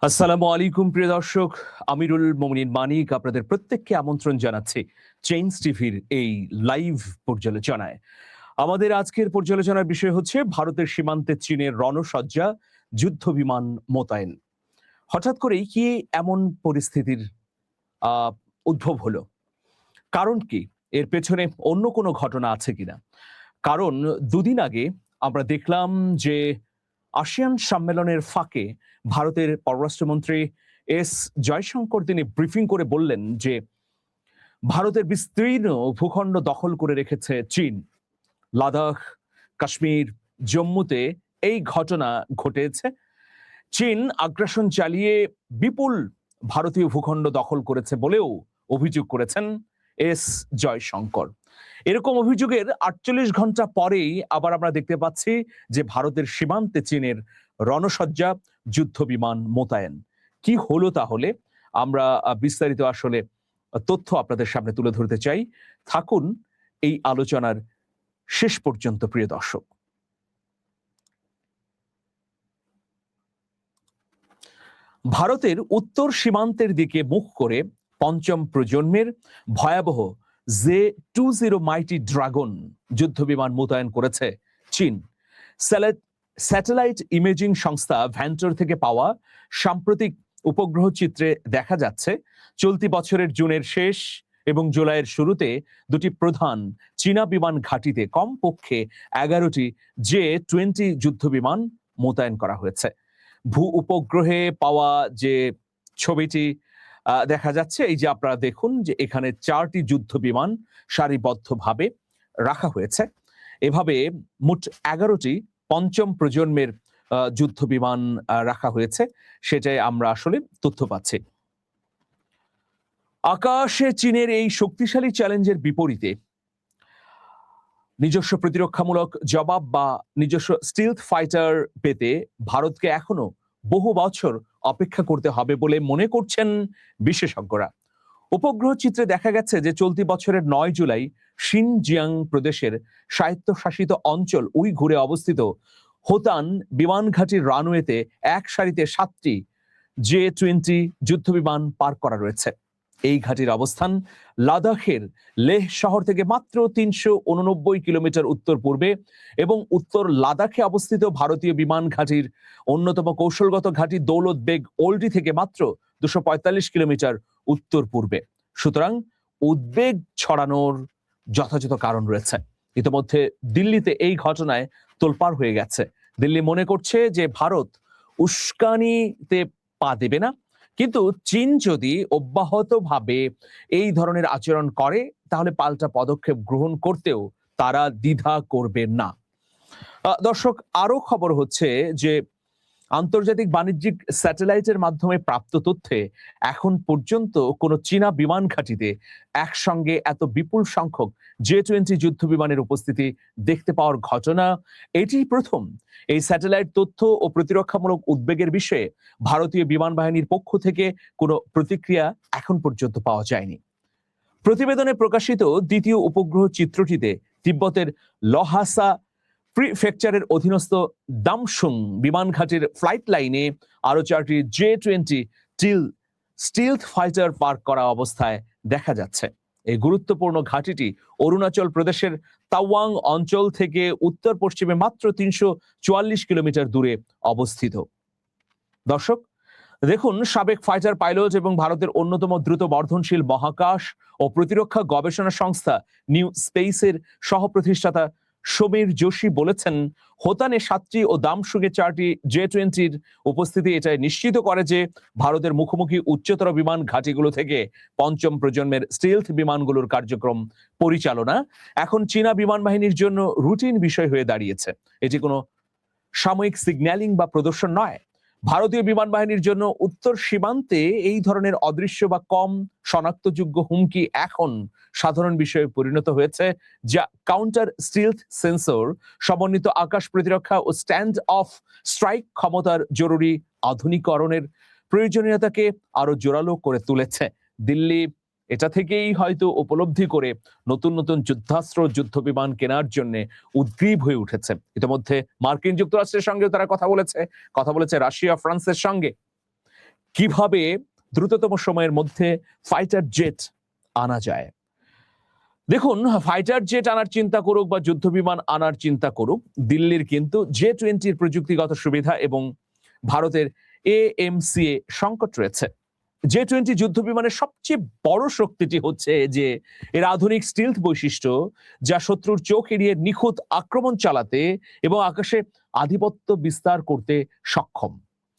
আসসালামু আলাইকুম প্রিয় দর্শক, আমিরুল মোমিনিন মানিক আপনাদের প্রত্যেককে আমন্ত্রণ জানাচ্ছি চেঞ্জ টিভির এই লাইভ পর্যালোচনায়। আমাদের আজকের পর্যালোচনার বিষয় হচ্ছে ভারতের সীমান্তে চীনের রণসজ্জা, যুদ্ধ বিমান মোতায়েন। হঠাৎ করেই কি এমন পরিস্থিতির আহ উদ্ভব হলো? কারণ কি? এর পেছনে অন্য কোনো ঘটনা আছে কিনা? কারণ দুদিন আগে আমরা দেখলাম যে আসিয়ান সম্মেলনের ফাঁকে ভারতের পররাষ্ট্রমন্ত্রী এস জয়শঙ্কর তিনি ব্রিফিং করে বললেন যে ভারতের বিস্তীর্ণ ভূখণ্ড দখল করে রেখেছে চীন। লাদাখ, কাশ্মীর, জম্মুতে এই ঘটনা ঘটেছে। চীন আগ্রাসন চালিয়ে বিপুল ভারতীয় ভূখণ্ড দখল করেছে বলেও অভিযোগ করেছেন এস জয়শঙ্কর। এরকম অভিযোগের ৪৮ ঘন্টা পরেই আবার আমরা দেখতে পাচ্ছি যে ভারতের সীমান্তে চীনের রণসজ্জা, যুদ্ধ বিমান মোতায়েন। কি হলো তাহলে? আমরা বিস্তারিত আসলে তথ্য আপনাদের সামনে তুলে ধরতে চাই। থাকুন এই আলোচনার শেষ পর্যন্ত প্রিয় দর্শক। ভারতের উত্তর সীমান্তের দিকে মুখ করে পঞ্চম প্রজন্মের ভয়াবহ J-20 মাইটি ড্রাগন যুদ্ধবিমান মোতায়েন করেছে চীন। স্যাটেলাইট ইমেজিং সংস্থা ভ্যান্টর থেকে পাওয়া সাম্প্রতিক উপগ্রহ চিত্রে দেখা যাচ্ছে চলতি বছরের জুনের শেষ এবং জুলাইয়ের শুরুতে দুটি প্রধান চীনা বিমান ঘাঁটিতে কমপক্ষে 11টি J-20 যুদ্ধবিমান মোতায়েন করা হয়েছে। ভূ উপগ্রহে পাওয়া যে ছবিটি দেখা যাচ্ছে, এই যে আপনারা দেখুন যে এখানে 4টি যুদ্ধ বিমান সারিবদ্ধভাবে রাখা হয়েছে। এভাবে মোট 11টি পঞ্চম প্রজন্মের যুদ্ধ বিমান রাখা হয়েছে, সেটাই আমরা আসলে তথ্য পাচ্ছি। আকাশে চীনের এই শক্তিশালী চ্যালেঞ্জের বিপরীতে নিজস্ব প্রতিরক্ষামূলক জবাব বা নিজস্ব স্টিলথ ফাইটার পেতে ভারতকে এখনো বহু বছর অপেক্ষা করতে হবে বলে মনে করছেন বিশেষজ্ঞরা। উপগ্রহ চিত্রে দেখা গেছে যে চলতি বছরের 9 জুলাই শিনজিয়াং প্রদেশের স্বায়ত্তশাসিত অঞ্চল উইঘুরে অবস্থিত হোতান বিমান ঘাঁটির রানওয়েতে এক সারিতে 7টি J-20 যুদ্ধবিমান পার্ক করা রয়েছে। এই ঘাঁটির অবস্থান লাদাখের লেহ শহর থেকে মাত্র 389 কিলোমিটার উত্তর পূর্বে এবং উত্তর লাদাখে অবস্থিত ভারতীয় বিমান ঘাঁটির অন্যতম কৌশলগত ঘাঁটি দৌলত বেগ ওল্ডি থেকে মাত্র 245 কিলোমিটার উত্তর পূর্বে। সুতরাং উদ্বেগ ছড়ানোর যথাযথ কারণ রয়েছে। ইতিমধ্যে দিল্লিতে এই ঘটনায় তোলপাড় হয়ে গেছে। দিল্লি মনে করছে যে ভারত উস্কানিতে পা দেবে না, কিন্তু চীন যদি অব্যাহতভাবে এই ধরনের আচরণ করে তাহলে পাল্টা পদক্ষেপ গ্রহণ করতেও তারা দ্বিধা করবে না। দর্শক, আরো খবর হচ্ছে যে আন্তর্জাতিক বাণিজ্যিক স্যাটেলাইটের মাধ্যমে প্রাপ্ত তথ্যে এখন পর্যন্ত কোনো চীনা বিমান ঘাঁটিতে একসঙ্গে এত বিপুল সংখ্যক J-20 যুদ্ধ বিমানের উপস্থিতি দেখতে পাওয়ার ঘটনা এটি প্রথম। এই স্যাটেলাইট তথ্য ও প্রতিরক্ষামূলক উদ্বেগের বিষয়ে ভারতীয় বিমান বাহিনীর পক্ষ থেকে কোনো প্রতিক্রিয়া এখন পর্যন্ত পাওয়া যায়নি। প্রতিবেদনে প্রকাশিত দ্বিতীয় উপগ্রহ চিত্রটিতে তিব্বতের লহাসা প্রিফেকচারের অধীনস্থ দামসুং বিমান ঘাঁটির ফ্লাইট লাইনে আরো 4টি J-20 স্টিলথ ফাইটার পার্ক করা অবস্থায় দেখা যাচ্ছে। এই গুরুত্বপূর্ণ ঘাঁটিটি অরুণাচল প্রদেশের তাওয়াং অঞ্চল থেকে উত্তর পশ্চিমে মাত্র 344 কিলোমিটার দূরে অবস্থিত। দর্শক দেখুন, সাবেক ফাইটার পাইলট এবং ভারতের অন্যতম দ্রুত বর্ধনশীল মহাকাশ ও প্রতিরক্ষা গবেষণা সংস্থা নিউ স্পেসের সহ প্রতিষ্ঠাতা সমীর যোশী বলেছেন, হোতানে 7টি ও দামসুগে 4টি J-20 উপস্থিতি এটাই নিশ্চিত করে যে ভারতের মুখোমুখি উচ্চতর বিমান ঘাঁটিগুলো থেকে পঞ্চম প্রজন্মের স্টিলথ বিমানগুলোর কার্যক্রম পরিচালনা এখন চীনা বিমান বাহিনীর জন্য রুটিন বিষয় হয়ে দাঁড়িয়েছে। এটি কোনো সাময়িক সিগন্যালিং বা প্রদর্শন নয়। ভারতীয় বিমান বাহিনীর জন্য উত্তর সীমান্তে এই ধরনের অদৃশ্য বা কম শনাক্তযোগ্য হুমকি এখন সাধারণ বিষয়ে পরিণত হয়েছে, যা কাউন্টার স্টিলথ সেন্সর, সমন্বিত আকাশ প্রতিরক্ষা ও স্ট্যান্ড অফ স্ট্রাইক ক্ষমতার জরুরি আধুনিকরণের প্রয়োজনীয়তাকে আরো জোরালো করে তুলেছে। দিল্লি এটা থেকেই হয়তো উপলব্ধি করে নতুন নতুন যুদ্ধাস্ত্র যুদ্ধ বিমান কেনার জন্য উদ্গ্রীব হয়ে উঠেছে। ইতিমধ্যে মার্কিন যুক্তরাষ্ট্রের সঙ্গে তারা কথা বলেছে রাশিয়া, ফ্রান্সের সঙ্গে। কিভাবে দ্রুততম সময়ের মধ্যে ফাইটার জেট আনা যায়। দেখুন, ফাইটার জেট আনার চিন্তা করুক বা যুদ্ধ বিমান আনার চিন্তা করুক, দিল্লির কিন্তু J-20 প্রযুক্তিগত সুবিধা এবং ভারতের AMCA সংকট রয়েছে। J-20 যুদ্ধ বিমানের সবচেয়ে বড় শক্তিটি হচ্ছে যে এর আধুনিক স্টিলথ বৈশিষ্ট্য, যা শত্রুর চোখ এড়িয়ে নিখুঁত আক্রমণ চালাতে এবং আকাশে আধিপত্য বিস্তার করতে সক্ষম।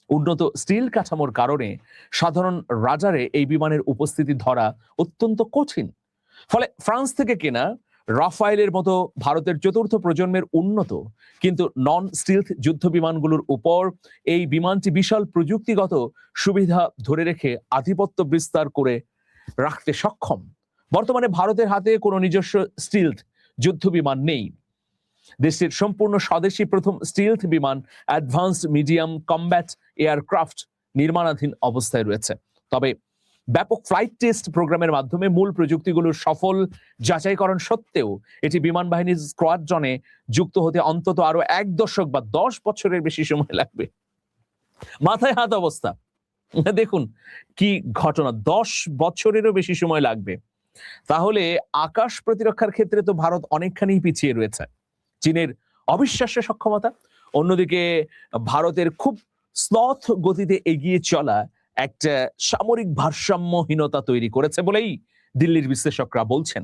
উন্নত স্টিল কাঠামোর কারণে সাধারণ রাডারে এই বিমানের উপস্থিতি ধরা অত্যন্ত কঠিন। ফলে ফ্রান্স থেকে কেনা রাফায়েলের মতো ভারতের চতুর্থ প্রজন্মের উন্নত কিন্তু নন স্টিলথ যুদ্ধ বিমানগুলোর উপর এই বিমানটি বিশাল প্রযুক্তিগত সুবিধা ধরে রেখে আধিপত্য বিস্তার করে রাখতে সক্ষম। বর্তমানে ভারতের হাতে কোনো নিজস্ব স্টিলথ যুদ্ধ বিমান নেই। দেশটির সম্পূর্ণ স্বদেশী প্রথম স্টিলথ বিমান অ্যাডভান্সড মিডিয়াম কমব্যাট এয়ারক্রাফট নির্মাণাধীন অবস্থায় রয়েছে। তবে ব্যাপক ফ্লাইট টেস্ট প্রোগ্রামের মাধ্যমে মূল প্রযুক্তিগুলোর সফল যাচাইকরণ সত্ত্বেও এটি বিমান বাহিনীর স্কোয়াড্রনে যুক্ত হতে অন্তত আরো 1 দশক বা 10 বছরের বেশি সময় লাগবে। মাথায় হাত অবস্থা। দেখুন কি ঘটনা, 10 বছরেরও বেশি সময় লাগবে। তাহলে আকাশ প্রতিরক্ষার ক্ষেত্রে তো ভারত অনেকখানি পিছিয়ে রয়েছে। চীনের অবিশ্বাস্য সক্ষমতা, অন্যদিকে ভারতের খুব স্লথ গতিতে এগিয়ে চলা একটা সামরিক ভারসাম্যহীনতা তৈরি করেছে বলেই দিল্লির বিশ্লেষকরা বলছেন।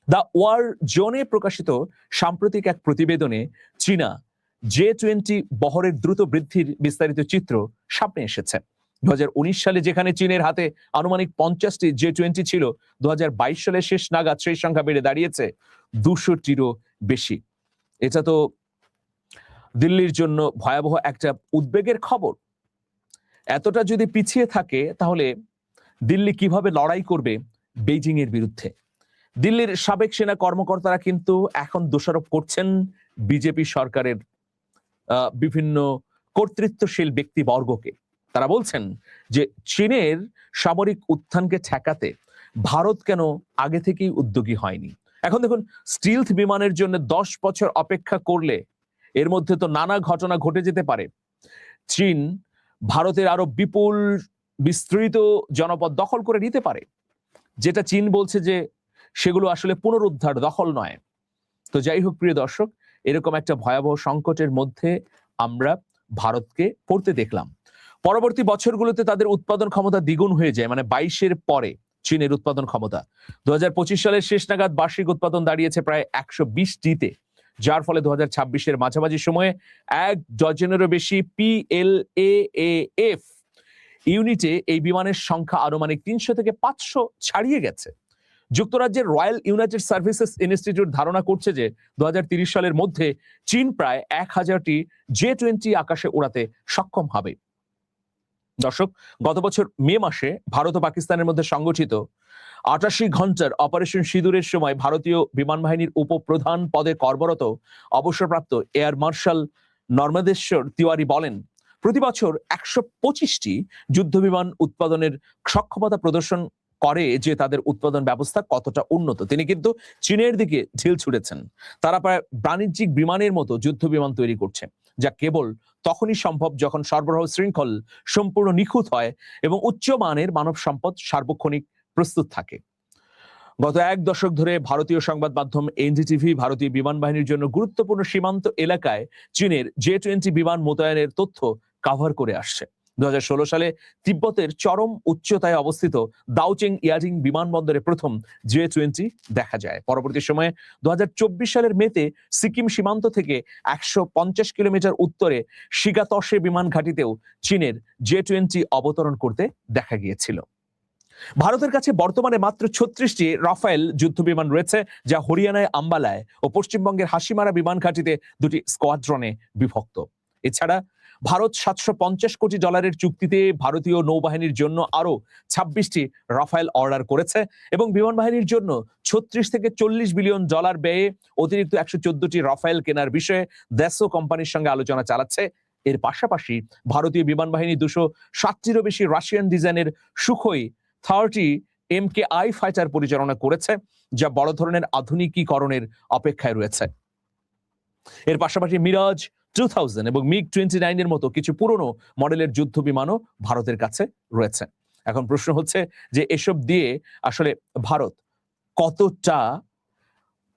দ্য ওয়ার জোনে প্রকাশিত সাম্প্রতিক এক প্রতিবেদনে চীনা J-20 বহরের দ্রুত বৃদ্ধির বিস্তারিত চিত্র সামনে এসেছে। 2019 সালে যেখানে চীনের হাতে আনুমানিক 50টি J-20 ছিল, 2022 সালের শেষ নাগাদ সেই সংখ্যা বেড়ে দাঁড়িয়েছে 200টিরও বেশি। এটা তো দিল্লির জন্য ভয়াবহ একটা উদ্বেগের খবর। এতটা যদি পিছিয়ে থাকে তাহলে দিল্লি কিভাবে লড়াই করবে বেইজিং এর বিরুদ্ধে? দিল্লির সাবেক সেনা কর্মকর্তারা কিন্তু এখন দোষারোপ করছেন বিজেপি সরকারের বিভিন্ন কর্তৃত্বশীল ব্যক্তিবর্গকে। তারা বলছেন যে চীনের সামরিক উত্থানকে ঠেকাতে ভারত কেন আগে থেকেই উদ্যোগী হয়নি। এখন দেখুন, স্টিলথ বিমানের জন্য 10 বছর অপেক্ষা করলে এর মধ্যে তো নানা ঘটনা ঘটে যেতে পারে। চীন ভারতের আরো বিপুল বিস্তৃত জনপদ দখল করে নিতে পারে, যেটা চীন বলছে যে সেগুলো আসলে পুনরুদ্ধার দখল নয়। তো যাই হোক প্রিয় দর্শক, এরকম একটা ভয়াবহ সংকটের মধ্যে আমরা ভারতকে পড়তে দেখলাম। পরবর্তী বছরগুলোতে তাদের উৎপাদন ক্ষমতা দ্বিগুণ হয়ে যায়, মানে 22-এর পরে চীনের উৎপাদন ক্ষমতা 2025 সালের শেষ নাগাদ বার্ষিক উৎপাদন দাঁড়িয়েছে প্রায় 120টিতে, যার ফলে 2026-এর মাঝামাঝি সময়ে 1 ডজনেরও বেশি PLAAF ইউনিটে এই বিমানের সংখ্যা আনুমানিক 300 থেকে 500 ছাড়িয়ে গেছে। যুক্তরাজ্যের রয়্যাল ইউনাইটেড সার্ভিসেস ইনস্টিটিউট ধারণা করছে যে 2030 সালের মধ্যে চীন প্রায় 1000টি J-20 আকাশে উড়াতে সক্ষম হবে। দর্শক, গত বছর মে মাসে ভারত ও পাকিস্তানের মধ্যে সংগঠিত 88 ঘন্টার অপারেশন সিঁদুরের সময় ভারতীয় বিমান বাহিনীর উপপ্রধান পদে কর্মরত অবসরপ্রাপ্ত এয়ার মার্শাল নর্মদেশ্বর তিওয়ারি বলেন, প্রতি বছর 125টি যুদ্ধ বিমান উৎপাদনের সক্ষমতা প্রদর্শন করে যে তাদের উৎপাদন ব্যবস্থা কতটা উন্নত। তিনি কিন্তু চীনের দিকে ঢিল ছুড়েছেন। তারা প্রায় বাণিজ্যিক বিমানের মতো যুদ্ধ বিমান তৈরি করছে, যা কেবল তখনই সম্ভব যখন সরবরাহ শৃঙ্খল সম্পূর্ণ নিখুঁত হয় এবং উচ্চমানের মানব সম্পদ সার্বক্ষণিক প্রস্তুত থাকে। গত 1 দশক ধরে ভারতীয় সংবাদ মাধ্যম NDTV ভারতীয় বিমান বাহিনীর জন্য গুরুত্বপূর্ণ সীমান্ত এলাকায় চীনের J-20 বিমান মোতায়েনের তথ্য কভার করে আসছে। 2016 সালে তিব্বতের চরম উচ্চতায় অবস্থিত দাউচিং ইয়াজিং বিমানবন্দরে প্রথম J-20 দেখা যায়। পরবর্তী সময়ে 2024 সালের মেতে সিকিম সীমান্ত থেকে 150 কিলোমিটার উত্তরে শিগাতসে বিমান ঘাঁটিতেও চীনের J-20 অবতরণ করতে দেখা গিয়েছিল। ভারতের কাছে বর্তমানে মাত্র 36টি রাফায়েল যুদ্ধ বিমান রয়েছে, যা হরিয়ানায় আম্বালায় ও পশ্চিমবঙ্গের হাসিমারা বিমান ঘাঁটিতে 2টি স্কোয়াড্রনে বিভক্ত। এছাড়া ভারত $750 কোটি চুক্তিতে ভারতীয় নৌবাহিনীর জন্য আরো 26টি রাফায়েল অর্ডার করেছে এবং বিমান বাহিনীর জন্য $36 থেকে $40 বিলিয়ন ব্যয়ে অতিরিক্ত 114টি রাফায়েল কেনার বিষয়ে দেশো কোম্পানির সঙ্গে আলোচনা চালাচ্ছে। এর পাশাপাশি ভারতীয় বিমান বাহিনী 260টিরও বেশি রাশিয়ান ডিজাইনের সুখোই 30 MKI ফাইটার পরিচালনা করেছে, যা বড় ধরনের আধুনিকীকরণের অপেক্ষায় রয়েছে। এর পাশাপাশি মিরাজ, 2000 এবং MiG-29 এর মতো কিছু পুরনো মডেলের যুদ্ধ বিমানও ভারতের কাছে রয়েছে। এখন প্রশ্ন হচ্ছে যে এসব দিয়ে আসলে ভারত কতটা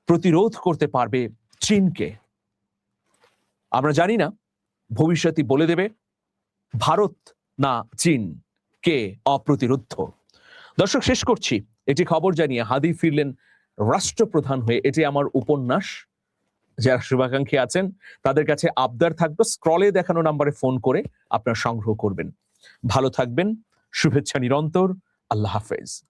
প্রতিরোধ করতে পারবে চীনকে। আমরা জানি না, ভবিষ্যৎই বলে দেবে ভারত না চীন কে অপ্রতিরোধ্য। দর্শক, শেষ করছি একটি খবর জানিয়ে হাদি ফিরলেন রাষ্ট্রপ্রধান হয়ে। এটি আমার উপন্যাস। যারা শুভাকাঙ্ক্ষী আছেন তাদের কাছে আবদার থাকবে, স্ক্রলে দেখানো নাম্বারে ফোন করে আপনারা সংগ্রহ করবেন। ভালো থাকবেন, শুভেচ্ছা নিরন্তর। আল্লাহ হাফেজ।